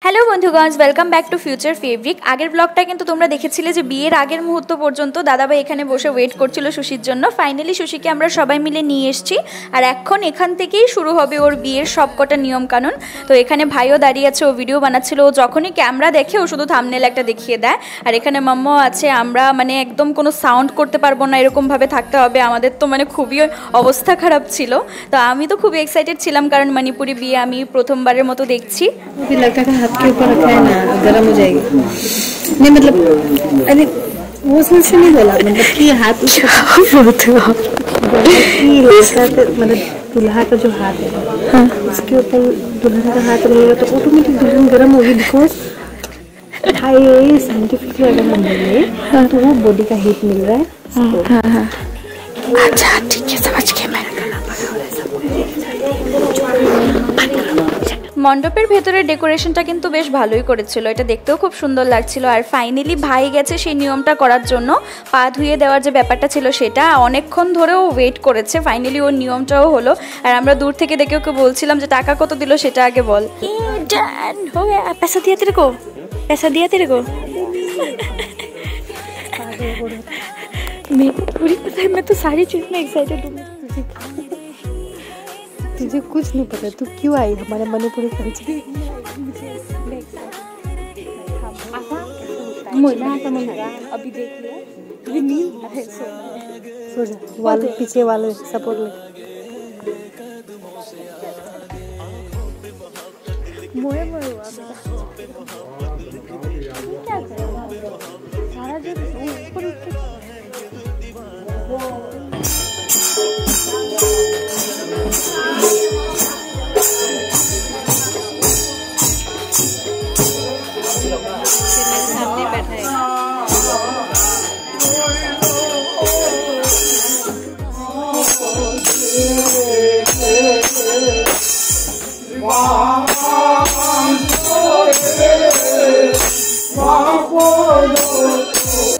Hello বন্ধুগণ, welcome back to future fabric. আগের ব্লগটা কিন্তু তোমরা দেখেছিলে যে বিয়ের আগের মুহূর্ত পর্যন্ত দাদাভাই এখানে বসে ওয়েট করছিল সুশির জন্য। ফাইনালি সুশিকে আমরা সবাই মিলে নিয়ে এসেছি, আর এখন এখান থেকেই শুরু হবে ওর বিয়ের সবকটা নিয়মকানুন। তো এখানে ভাইও দাঁড়িয়ে আছে, ও ভিডিও বানাচ্ছিল। ও যখনই ক্যামেরা দেখে ও শুধু থাম্বনেল একটা দেখিয়ে দেয়। আর এখানে মাম্মাও আছে। আমরা মানে একদম কোনো সাউন্ড করতে পারবো না, এরকমভাবে থাকতে হবে। আমাদের তো মানে খুবই অবস্থা খারাপ ছিল। তো আমি তো খুবই এক্সাইটেড ছিলাম, কারণ মণিপুরি বিয়ে আমি প্রথমবারের মতো দেখছি। के ऊपर रखा है ना, गर्म हो जाएगी। नहीं मतलब अरे वो से नहीं बोला, मतलब कि हाथ मतलब दूल्हा का जो हाथ है, हाँ, उसके ऊपर दुल्हन का हाथ रहेगा तो ऑटोमेटिक दुल्हन गर्म होगी। बिकॉज हाई साइंटिफिकली अगर हम बोले तो वो बॉडी का हीट मिल रहा है। हाँ हाँ अच्छा ठीक है, समझ गया मैं। মণ্ডপের ভেতরের ডেকোরেশনটা কিন্তু বেশ ভালোই করেছিল, এটা দেখতেও খুব সুন্দর লাগছিল। আর ফাইনালি ভাই গেছে সেই নিয়মটা করার জন্য। পা ধুয়ে দেওয়ার যে ব্যাপারটা ছিল সেটা অনেকক্ষণ ধরেও ওয়েট করেছে। ফাইনালি ওর নিয়মটাও হলো। আর আমরা দূর থেকে দেখে ওকে বলছিলাম যে টাকা কত দিল সেটা আগে বল। पैसा दिया तेरे को, पैसा दिया तेरे को। पूरी पता है, मैं तो सारी चीज में एक्साइटेड हूँ। तुझे कुछ नहीं पता, तू क्यों आई हमारे मणिपुरी कल्चर। अभी देख लिया, वाले पीछे वाले सपोर्ट ले। मोए मोए हुआ क्या करेगा सारा दिन ऊपर उठ के। सामने बैठा है।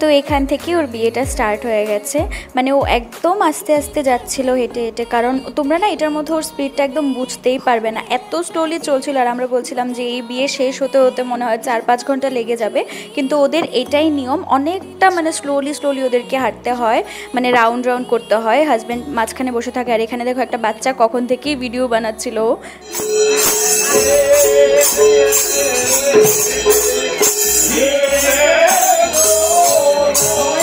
তো এখান থেকে ওর বিয়েটা স্টার্ট হয়ে গেছে। মানে ও একদম আস্তে আস্তে যাচ্ছিল হেঁটে হেঁটে, কারণ তোমরা না এটার মধ্যে ওর স্পিডটা একদম বুঝতেই পারবে না, এত স্লোলি চলছিল। আর আমরা বলছিলাম যে এই বিয়ে শেষ হতে হতে মনে হয় 4-5 ঘন্টা লেগে যাবে, কিন্তু ওদের এটাই নিয়ম। অনেকটা মানে স্লোলি স্লোলি ওদেরকে হাঁটতে হয়, মানে রাউন্ড রাউন্ড করতে হয়। হাজব্যান্ড মাঝখানে বসে থাকে। আর এখানে দেখো একটা বাচ্চা কখন থেকেই ভিডিও বানাচ্ছিল।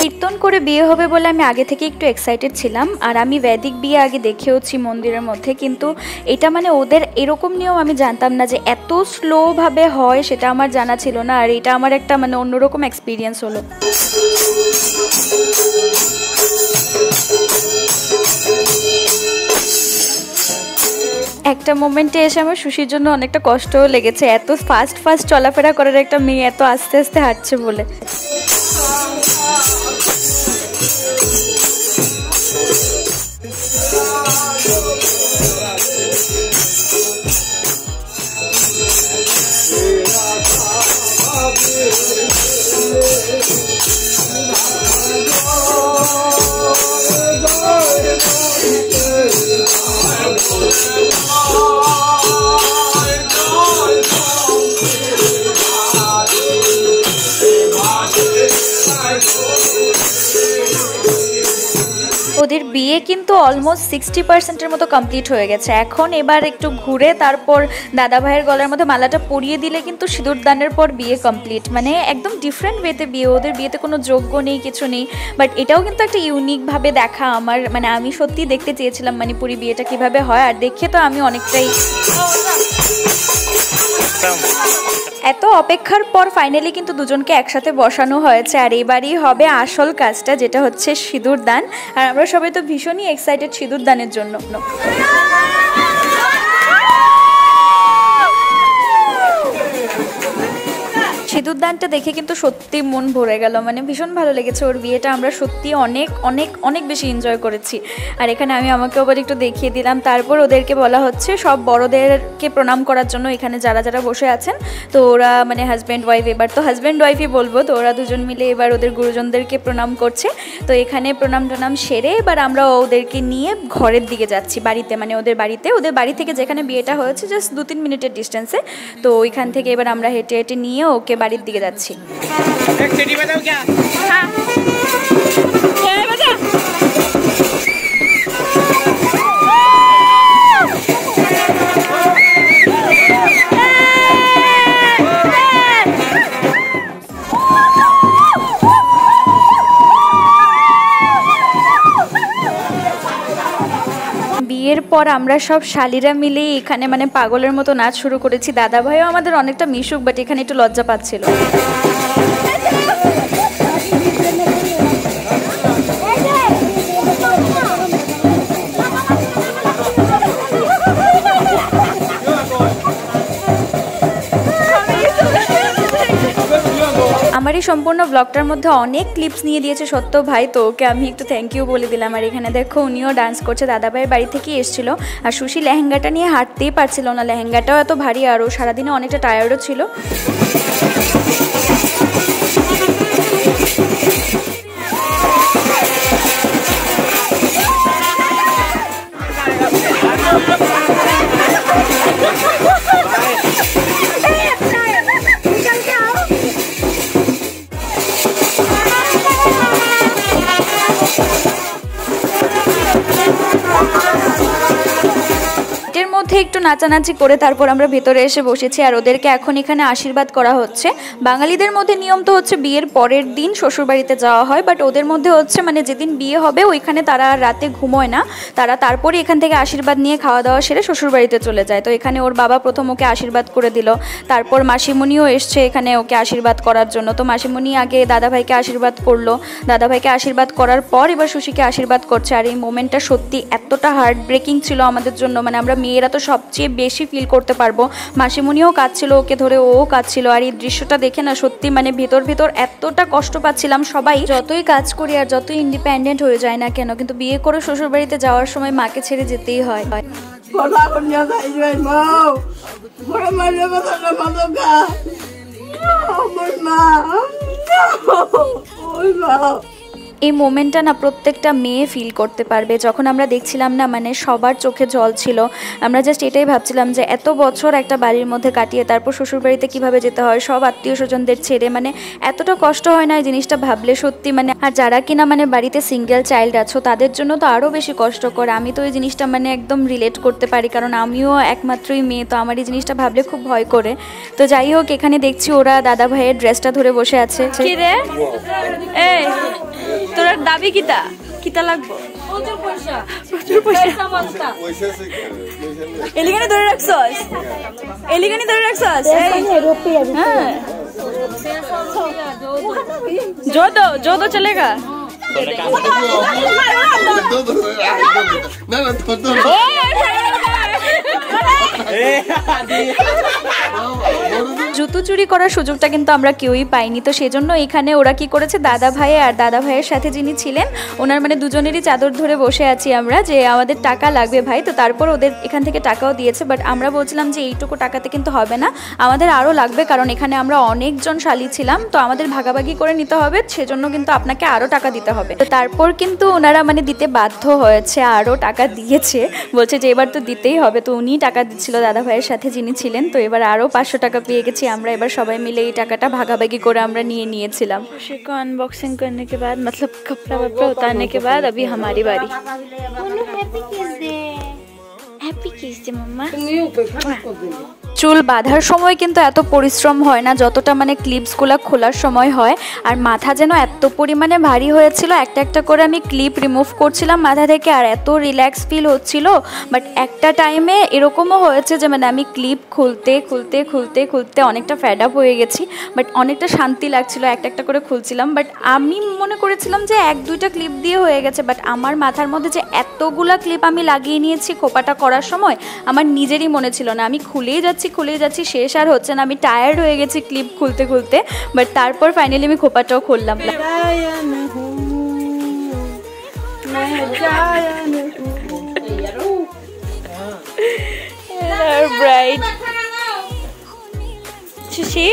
কীর্তন করে বিয়ে হবে বলে আমি আগে থেকে একটু এক্সাইটেড ছিলাম। আর আমি বৈদিক বিয়ে আগে দেখেওছি মন্দিরের মধ্যে, কিন্তু এটা মানে ওদের এরকম নিয়ম আমি জানতাম না যে এত স্লোভাবে হয়, সেটা আমার জানা ছিল না। আর এটা আমার একটা মানে অন্যরকম এক্সপিরিয়েন্স হলো। একটা মোমেন্টে এসে আমার সুশির জন্য অনেকটা কষ্টও লেগেছে, এত ফাস্ট ফাস্ট চলাফেরা করার একটা মেয়ে এত আস্তে আস্তে হাঁটছে বলে। ওদের বিয়ে কিন্তু অলমোস্ট 60% মতো কমপ্লিট হয়ে গেছে। এখন এবার একটু ঘুরে তারপর দাদা ভাইয়ের গলার মধ্যে মালাটা পরিয়ে দিলে কিন্তু সিঁদুর দানের পর বিয়ে কমপ্লিট। মানে একদম ডিফারেন্ট ওয়েতে বিয়ে। ওদের বিয়েতে কোনো যোগ্য নেই, কিছু নেই, বাট এটাও কিন্তু একটা ইউনিকভাবে দেখা। আমার মানে আমি সত্যি দেখতে চেয়েছিলাম মণিপুরি বিয়েটা কিভাবে হয়, আর দেখে তো আমি অনেকটাই। এত অপেক্ষার পর ফাইনালি কিন্তু দুজনকে একসাথে বসানো হয়েছে। আর এবারই হবে আসল কাজটা, যেটা হচ্ছে সিঁদুর দান। আর আমরা সবাই তো ভীষণই এক্সাইটেড সিঁদুর দানের জন্য। সিঁদুরদানটা দেখে কিন্তু সত্যি মন ভরে গেল, মানে ভীষণ ভালো লেগেছে। ওর বিয়েটা আমরা সত্যি অনেক অনেক অনেক বেশি এনজয় করেছি। আর এখানে আমি আমাকে আবার একটু দেখিয়ে দিলাম। তারপর ওদেরকে বলা হচ্ছে সব বড়দেরকে প্রণাম করার জন্য, এখানে যারা যারা বসে আছেন। তো ওরা মানে হাজব্যান্ড ওয়াইফ, এবার তো হাজব্যান্ড ওয়াইফই বলবো, তো ওরা দুজন মিলে এবার ওদের গুরুজনদেরকে প্রণাম করছে। তো এখানে প্রণাম টনাম সেরে এবার আমরা ওদেরকে নিয়ে ঘরের দিকে যাচ্ছি, বাড়িতে, মানে ওদের বাড়িতে। ওদের বাড়ি থেকে যেখানে বিয়েটা হয়েছে জাস্ট 2-3 মিনিটের ডিস্টেন্সে। তো ওইখান থেকে এবার আমরা হেঁটে হেঁটে নিয়ে ওকে বাড়ির দিকে যাচ্ছি। বিয়ের পর আমরা সব শালিরা মিলে এখানে মানে পাগলের মতো নাচ শুরু করেছি। দাদা ভাইও আমাদের অনেকটা মিশুক, বাট এখানে একটু লজ্জা পাচ্ছিল। আমার এই সম্পূর্ণ ব্লগটার মধ্যে অনেক ক্লিপস নিয়ে দিয়েছে সত্য ভাই, তো ওকে আমি একটু থ্যাংক ইউ বলে দিলাম। আর এখানে দেখো উনিও ডান্স করছে, দাদাভাইয়ের বাড়ি থেকেই এসেছিল। আর সুশি লেহেঙ্গাটা নিয়ে হাঁটতেই পারছিল না, লেহেঙ্গাটাও এত ভারী আর ও সারাদিনে অনেকটা টায়ার্ডও ছিল। একটু নাচানাচি করে তারপর আমরা ভেতরে এসে বসেছি। আর ওদেরকে এখন এখানে আশীর্বাদ করা হচ্ছে। বাঙালিদের মধ্যে নিয়ম তো হচ্ছে বিয়ের পরের দিন শ্বশুরবাড়িতে যাওয়া হয়, বাট ওদের মধ্যে হচ্ছে মানে যেদিন বিয়ে হবে ওইখানে তারা রাতে ঘুমোয় না, তারা তারপরে এখান থেকে আশীর্বাদ নিয়ে খাওয়া দাওয়া সেরে শ্বশুরবাড়িতে চলে যায়। তো এখানে ওর বাবা প্রথম ওকে আশীর্বাদ করে দিল, তারপর মাসিমণিও এসছে এখানে ওকে আশীর্বাদ করার জন্য। তো মাসিমণি আগে দাদাভাইকে আশীর্বাদ করলো, দাদাভাইকে আশীর্বাদ করার পর এবার সুশিকে আশীর্বাদ করছে। আর এই মোমেন্টটা সত্যি এতটা হার্ট ব্রেকিং ছিল আমাদের জন্য, মানে আমরা মেয়েরা তো সবচেয়ে বেশি ফিল করতে পারবো। মাসিমণিও কাঁদছিল, ওকে ধরে ও কাঁদছিল। আর এই দৃশ্যটা দেখে না সত্যি মানে ভেতর এতটা কষ্ট পাচ্ছিলাম সবাই। যতই কাজ করি আর যতই ইন্ডিপেন্ডেন্ট হয়ে যায় না কেন, কিন্তু বিয়ে করে শ্বশুরবাড়িতে যাওয়ার সময় মাকে ছেড়ে যেতেই হয়। এই মোমেন্টটা না প্রত্যেকটা মেয়ে ফিল করতে পারবে। যখন আমরা দেখছিলাম না মানে সবার চোখে জল ছিল, আমরা জাস্ট এটাই ভাবছিলাম যে এত বছর একটা বাড়ির মধ্যে কাটিয়ে তারপর শ্বশুরবাড়িতে কিভাবে যেতে হয়, সব আত্মীয় স্বজনদের ছেড়ে, মানে এতটা কষ্ট হয় না এই জিনিসটা ভাবলে সত্যি। মানে আর যারা কিনা মানে বাড়িতে সিঙ্গেল চাইল্ড আছো তাদের জন্য তো আরও বেশি কষ্টকর। আমি তো এই জিনিসটা মানে একদম রিলেট করতে পারি, কারণ আমিও একমাত্রই মেয়ে, তো আমার এই জিনিসটা ভাবলে খুব ভয় করে। তো যাই হোক, এখানে দেখছি ওরা দাদা ভাইয়ের ড্রেসটা ধরে বসে আছে। কি রে এই তোর দাবি কিতা কিতা লাগবো? প্রচুর পয়সা, প্রচুর পয়সা। এলিগানি ধরে রাখছস, এলিগানি ধরে রাখছস। হ্যাঁ जो तो चलेगा। জুতো চুরি করার সুযোগটা কিন্তু আমরা কেউই পাইনি। তো সেজন্য এখানে ওরা কি করেছে, দাদা ভাই আর দাদা ভাইয়ের সাথে যিনি ছিলেন ওনার মানে দুজনেরই চাদর ধরে বসে আছি আমরা, যে আমাদের টাকা লাগবে ভাই। তো তারপর ওদের এখান থেকে টাকাও দিয়েছে, বাট আমরা বলছিলাম যে এইটুকু টাকাতে কিন্তু হবে না, আমাদের আরও লাগবে, কারণ এখানে আমরা অনেকজন শালি ছিলাম, তো আমাদের ভাগাভাগি করে নিতে হবে, সেজন্য কিন্তু আপনাকে আরও টাকা দিতে হবে। তো তারপর কিন্তু ওনারা মানে দিতে বাধ্য হয়েছে, আরও টাকা দিয়েছে, বলছে যে এবার তো দিতেই হবে। তো উনিই টাকা দিচ্ছিল দাদা ভাইয়ের সাথে যিনি ছিলেন। তো এবার আরও 500 টাকা পেয়ে গেছি আমরা। এবার সবাই মিলে এই টাকাটা ভাগাভাগি করে আমরা নিয়েছিলাম। खुशी को अनबॉक्सिंग करने के बाद मतलब कपड़ा वपड़ा उतारने के बाद अभी हमारी बारी। हैप्पी किस डे मम्मा। চুল বাঁধার সময় কিন্তু এত পরিশ্রম হয় না যতটা মানে ক্লিপসগুলো খোলার সময় হয়। আর মাথা যেন এত পরিমাণে ভারী হয়েছিল, একটা একটা করে আমি ক্লিপ রিমুভ করছিলাম মাথা থেকে, আর এত রিল্যাক্স ফিল হচ্ছিল। বাট একটা টাইমে এরকমও হয়েছে যে মানে আমি ক্লিপ খুলতে খুলতে খুলতে খুলতে অনেকটা ফ্যাড আপ হয়ে গেছি, বাট অনেকটা শান্তি লাগছিল, একটা একটা করে খুলছিলাম। বাট আমি মনে করেছিলাম যে 1-2টা ক্লিপ দিয়ে হয়ে গেছে, বাট আমার মাথার মধ্যে যে এতগুলা ক্লিপ আমি লাগিয়ে নিয়েছি খোপাটা করার সময় আমার নিজেরই মনে ছিল না। আমি খুলেই যাচ্ছি খুলে যাচ্ছি, শেষ আর হচ্ছে না, আমি টায়ার্ড হয়ে গেছি ক্লিপ খুলতে খুলতে, বাট তারপর ফাইনালি আমি খোপাটাও খুললাম। ব্রাইড সুশি।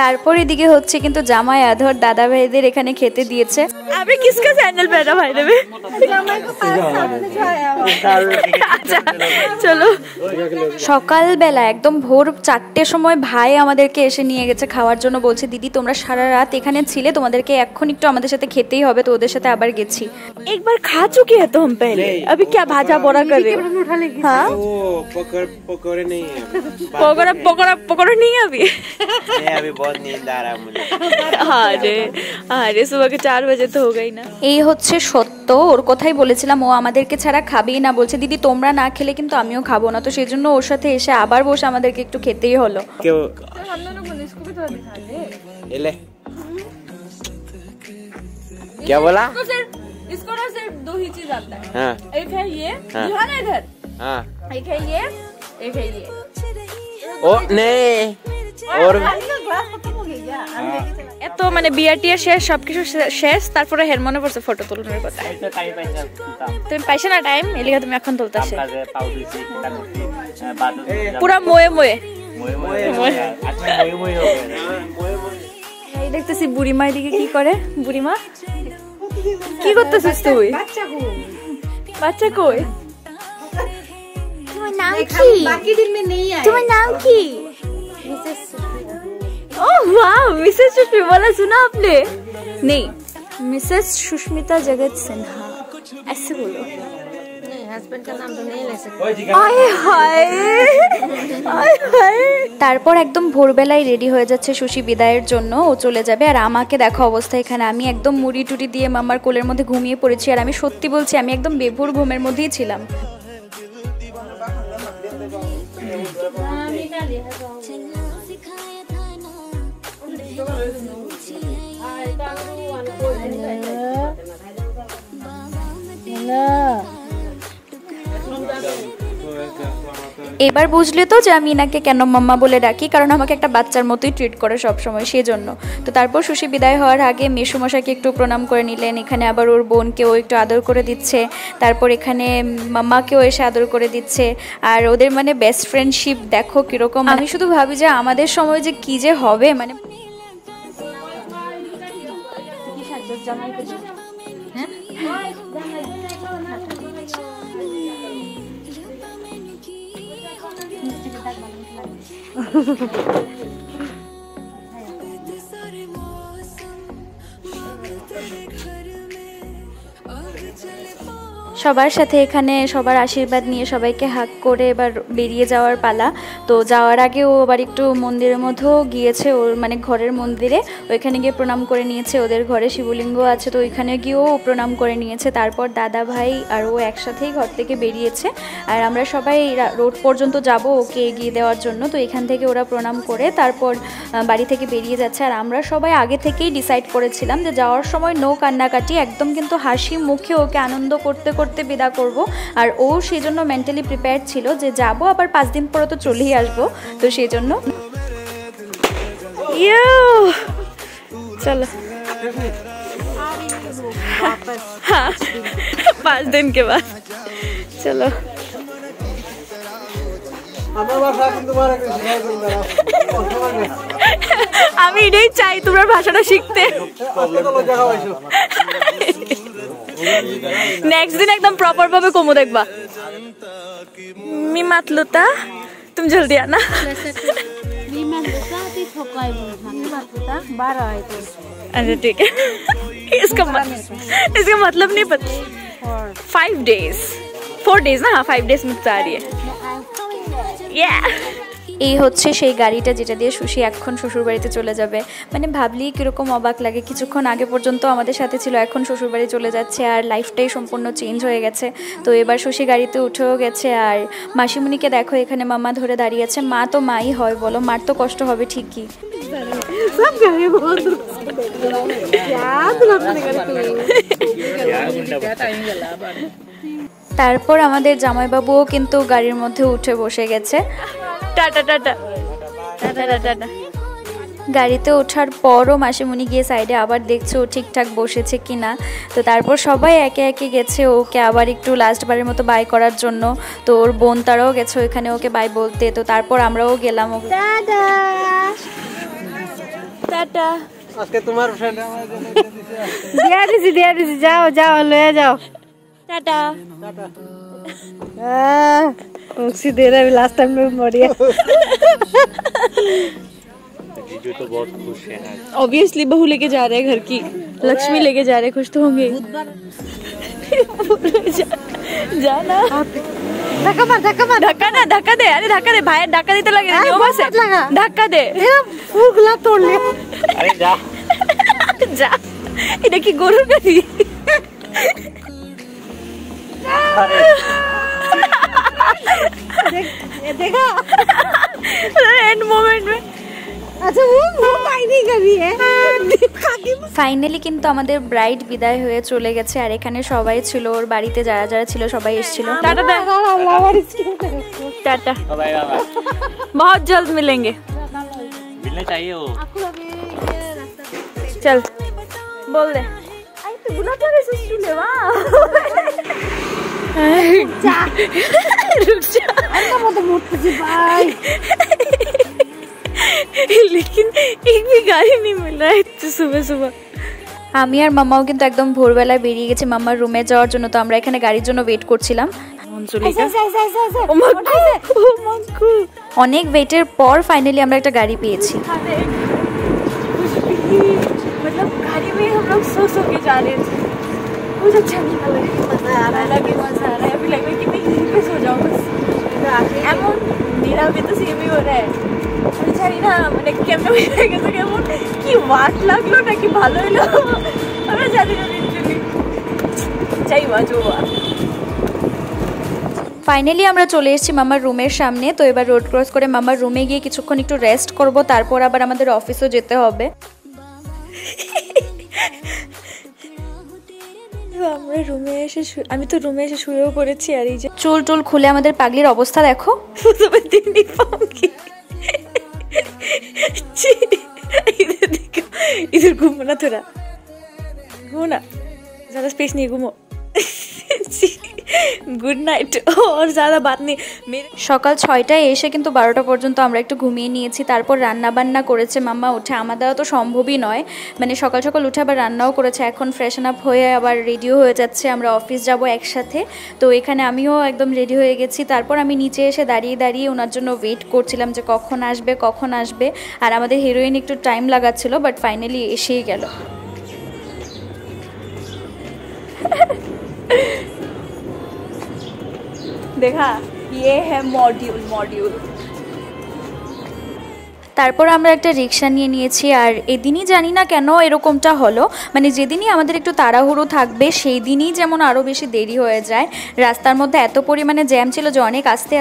তারপর এদিকে হচ্ছে কিন্তু জামাই আধর দাদা ভাইদের এখানে খেতে দিয়েছে। আপনি কিসকা স্যান্ডেল পहना भाई দেবে? আচ্ছা চলো। সকালবেলা একদম ভোর 4টের সময় ভাই আমাদেরকে এসে নিয়ে গেছে খাওয়ার জন্য, বলছে দিদি তোমরা সারা রাত এখানে ছিলে, তোমাদেরকে এখন একটু আমাদের সাথে খেতেই হবে। তো ওদের সাথে আবার গেছি। একবার খা চুকি है तो हम पहले, अभी क्या भाजा बोरा कर रहे हो? हाँ पकौड़े नहीं है, पकौड़ा नहीं है अभी। अभी बहुत नींद आ रहा है मुझे। আরে सुबह के 4 बजे तो हो गई ना। এই হচ্ছে সত্য, ওর কথাই বলেছিলাম, ও আমাদেরকে ছাড়া খাবেই না, বলছে দিদি তোমরা না খেলে কিন্তু আমিও খাবো না। তো সেই জন্য ওর সাথে এসে আবার বসে আমাদেরকে একটু খেতেই হলো। क्या बोला? इसको ना सिर्फ 2 ही चीज आता है। हाँ। एक है ये, जो है ना इधर, हाँ। एक है ये, एक है ये। ओ नहीं और এত মানে বিয়াটিয়া শেষ, সবকিছু শেষ, তারপরে হের মনে পড়ছে ফটো তোলার কথা। তুমি পাইছো না টাইম, এলিগা তুমি এখন তুলতাছে পুরা মোয়ে মোয়ে। এই দেখতেছি বুড়িমা এদিকে কি করে। বুড়িমা কি করতেছিস তুই? বাচ্চা কই? তোমার নাম কি? বাকি দিন মে নেই আয়ে। তোমার নাম কি? ओह वाह, मिसेस सुष्मिता बोला सुना आपने? नहीं, मिसेस सुष्मिता जगत सिन्हा ऐसे बोलो। नहीं, हस्बैंड का नाम तो नहीं ले सकते। आए हाय आए हाय। তারপর একদম ভোরবেলায় রেডি হয়ে যাচ্ছে সুশি বিদায়ের জন্য, ও চলে যাবে। আর আমাকে দেখো অবস্থা এখানে, আমি একদম মুড়ি টুটি দিয়ে মামার কোলের মধ্যে ঘুমিয়ে পড়েছি। আর আমি সত্যি বলছি, আমি একদম বেভোর ঘুমের মধ্যেই ছিলাম। এবার বুঝলে তো যে আমি ইনাকে কেন মাম্মা বলে ডাকি, কারণ আমাকে একটা বাচ্চার মতোই ট্রিট করে সব সময়, সেজন্য। তো তারপর সুশি বিদায় হওয়ার আগে মেসুমশাইকে একটু প্রণাম করে নিলেন। এখানে আবার ওর বোনকেও একটু আদর করে দিচ্ছে, তারপর এখানে মাম্মাকেও এসে আদর করে দিচ্ছে। আর ওদের মানে বেস্ট ফ্রেন্ডশিপ দেখো কিরকম। আমি শুধু ভাবি যে আমাদের সময় যে কি যে হবে, মানে সবার সাথে এখানে সবার আশীর্বাদ নিয়ে সবাইকে হাগ করে এবার বেরিয়ে যাওয়ার পালা। তো যাওয়ার আগে ও আবার একটু মন্দিরের মধ্যেও গিয়েছে, ওর মানে ঘরের মন্দিরে, ওইখানে গিয়ে প্রণাম করে নিয়েছে। ওদের ঘরে শিবলিঙ্গ আছে, তো ওইখানে গিয়েও প্রণাম করে নিয়েছে। তারপর দাদা ভাই আর ও একসাথেই ঘর থেকে বেরিয়েছে। আর আমরা সবাই রোড পর্যন্ত যাব ওকে এগিয়ে দেওয়ার জন্য। তো এখান থেকে ওরা প্রণাম করে তারপর বাড়ি থেকে বেরিয়ে যাচ্ছে। আর আমরা সবাই আগে থেকেই ডিসাইড করেছিলাম যে যাওয়ার সময় নো কান্নাকাটি, একদম কিন্তু হাসি মুখে ওকে আনন্দ করতে করতে বিদা করব। আর ও সেই জন্য মেন্টালি প্রিপেয়ার ছিল যে যাব, আবার 5 দিন পরে তো চলেই আসবো। তো সেই জন্য চলো 5 दिन के बाद चलो। আমি এটাই চাই তোমার ভাষাটা শিখতে। नेक्स्ट दिन एकदम प्रॉपर भावे कोमो देखबा। मी मातलुता तुम जल्दी आना। मी मातलुता ती ठोकाई बोलता 12 है तो। अच्छा ठीक है। इसका मतलब नहीं पता। 5 days 4 days ना, हाँ 5 days में आ रही है। Yeah। এই হচ্ছে সেই গাড়িটা যেটা দিয়ে সুশি এখন শ্বশুরবাড়িতে চলে যাবে। মানে ভাবলেই কীরকম অবাক লাগে, কিছুক্ষণ আগে পর্যন্ত আমাদের সাথে ছিল, এখন শ্বশুরবাড়ি চলে যাচ্ছে আর লাইফটাই সম্পূর্ণ চেঞ্জ হয়ে গেছে। তো এবার সুশি গাড়িতে উঠেও গেছে। আর মাসিমণিকে দেখো এখানে মামা ধরে দাঁড়িয়ে আছে। মা তো মাই হয় বলো, মার তো কষ্ট হবে ঠিকই। তারপর আমাদের জামাইবাবুও কিন্তু গাড়ির মধ্যে উঠে বসে গেছে। Tata tata tata tata. গাড়িতে ওঠার পরও মাসিমণি গিয়ে সাইডে আবার দেখছে ও ঠিকঠাক বসেছে কিনা। তো তারপর সবাই একে একে গেছে ওকে আবার একটু লাস্টবারের মতো বাই করার জন্য। তো ওর বোন তারাও গেছে ওইখানে ওকে বাই বলতে। তো তারপর আমরাও গেলাম। Tata tata. আজকে তোমার ফ্রেন্ড দিয়া দিছি যাও যাও লয়ে যাও। টাটা टाटा। उसी दे रहा है लास्ट टाइम में मरिया। जीजू तो बहुत खुश है आज। ऑब्वियसली बहू लेके जा रहे हैं घर की, लक्ष्मी लेके जा रहे हैं, खुश तो होंगे। जाना धक्का मार धक्का ना धक्का दे। अरे धक्का दे भाई, धक्का देते लगे धक्का दे। फूगला तोड़ ले। अरे जा जा এটা কি গরুর গাড়ি? देखा एंड मोमेंट में। अच्छा वो बाई नहीं कर रही है। ফাইনালি কিন্তু আমাদের ব্রাইড বিদায় হয়ে চলে গেছে। আর এখানে সবাই ছিল, ওর বাড়িতে যারা যারা ছিল সবাই এসেছিল। Tata tata bye bye. बहुत जल्द मिलेंगे। मिलना चाहिए वो। चल बोल दे। आई तो बुला पड़े सुले वाह। रुक जा। अंदर मत मुट जी भाई। लेकिन एक भी गाड़ी नहीं मिल रहा है सुबह सुबह। আমি আর মামাও কিন্তু একদম ভোরবেলায় বেরিয়ে গেছি মামার রুমে যাওয়ার জন্য। তো আমরা এখানে গাড়ির জন্য ওয়েট করছিলাম। অনেক ওয়েটের পর ফাইনালি আমরা একটা গাড়ি পেয়েছি। मतलब गाड़ी में हम लोग सो के जा रहे थे। कुछ अच्छा नहीं लग रहा है, मजा आ रहा है। अभी लग रहा है कि मैं यहीं पे सो जाऊँ बस। এমন मेरा भी तो सेम ही हो रहा है। আমি জানি না মানে কেমন হয়ে গেছে, কেমন কি ওয়াট লাগলো নাকি ভালো হলো আমরা জানি না। চাই বাজুয়া। ফাইনালি আমরা চলে এসেছি মামার রুমের সামনে। তো এবার রোড ক্রস করে মামার রুমে গিয়ে কিছুক্ষণ একটু রেস্ট করব, তারপর আবার আমাদের অফিসও যেতে হবে। আমরা রুমে এসে আমি তো রুমে এসে শুয়েও পড়েছি। আর এই যে চুল টুল খুলে আমাদের পাগলির অবস্থা দেখো। इधर घूमो ना, थोड़ा घूमो ना, ज्यादा स्पेस नहीं, घूमो। Good night. और ज़्यादा बात नहीं। সকাল 6টায় এসে কিন্তু 12টা পর্যন্ত আমরা একটু ঘুমিয়ে নিয়েছি। তারপর রান্না বান্না করেছে মাম্মা উঠে, আমার দ্বারা তো সম্ভবই নয়, মানে সকাল সকাল উঠে আবার রান্নাও করেছে। এখন ফ্রেশন আপ হয়ে আবার রেডিও হয়ে যাচ্ছে, আমরা অফিস যাব একসাথে। তো এখানে আমিও একদম রেডি হয়ে গেছি। তারপর আমি নিচে এসে দাঁড়িয়ে দাঁড়িয়ে ওনার জন্য ওয়েট করছিলাম যে কখন আসবে। আর আমাদের হিরোইন একটু টাইম লাগাচ্ছিল, বাট ফাইনালি এসেই গেল। देखा ये है मॉड्यूल। তারপর আমরা একটা রিক্সা নিয়ে নিয়েছি। আর এদিনই জানি না কেন এরকমটা হলো, মানে যেদিনই আমাদের একটু তাড়াহুড়ো থাকবে সেই দিনই যেমন আরও বেশি দেরি হয়ে যায়। রাস্তার মধ্যে এত পরিমাণে জ্যাম ছিল যে অনেক আস্তে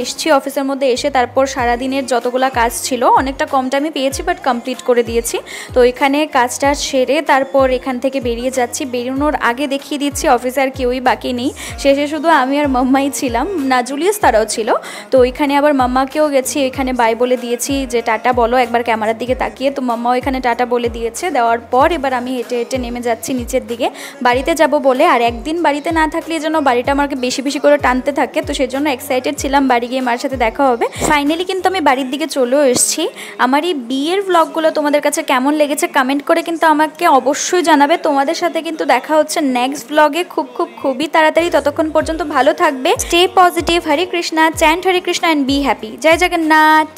এসছি অফিসের মধ্যে এসে। তারপর সারাদিনের যতগুলো কাজ ছিল অনেকটা কম টাইমে পেয়েছি, বাট কমপ্লিট করে দিয়েছি। তো এখানে কাজটা সেরে তারপর এখান থেকে বেরিয়ে যাচ্ছি। বেরোনোর আগে দেখিয়ে দিচ্ছি অফিসে আর কেউই বাকি নেই, শেষে শুধু আমি আর মাম্মাই ছিলাম, না জুলিয়াস তারাও ছিল। তো ওইখানে আবার মাম্মাকেও গেছি, ওইখানে বাই বলে দিয়েছি যে টাটা বলো একবার ক্যামেরার দিকে তাকিয়ে। তো মাম্মাও এখানে টাটা বলে দিয়েছে। দেওয়ার পর এবার আমি হেঁটে হেঁটে নেমে যাচ্ছি নিচের দিকে বাড়িতে যাব বলে। আর একদিন বাড়িতে না থাকলে যেন বাড়িটা আমাকে বেশি বেশি করে টানতে থাকে, তো সেই জন্য এক্সাইটেড ছিলাম বাড়ি গিয়ে মার সাথে দেখা হবে। ফাইনালি কিন্তু আমি বাড়ির দিকে চলেও এসেছি। আমার এই বিয়ের ব্লগগুলো তোমাদের কাছে কেমন লেগেছে কমেন্ট করে কিন্তু আমাকে অবশ্যই জানাবে। তোমাদের সাথে কিন্তু দেখা হচ্ছে নেক্সট ব্লগে খুবই তাড়াতাড়ি। ততক্ষণ পর্যন্ত ভালো থাকবে, stay positive. Hare Krishna, chant Hare Krishna and be happy. জয় জগন্নাথ।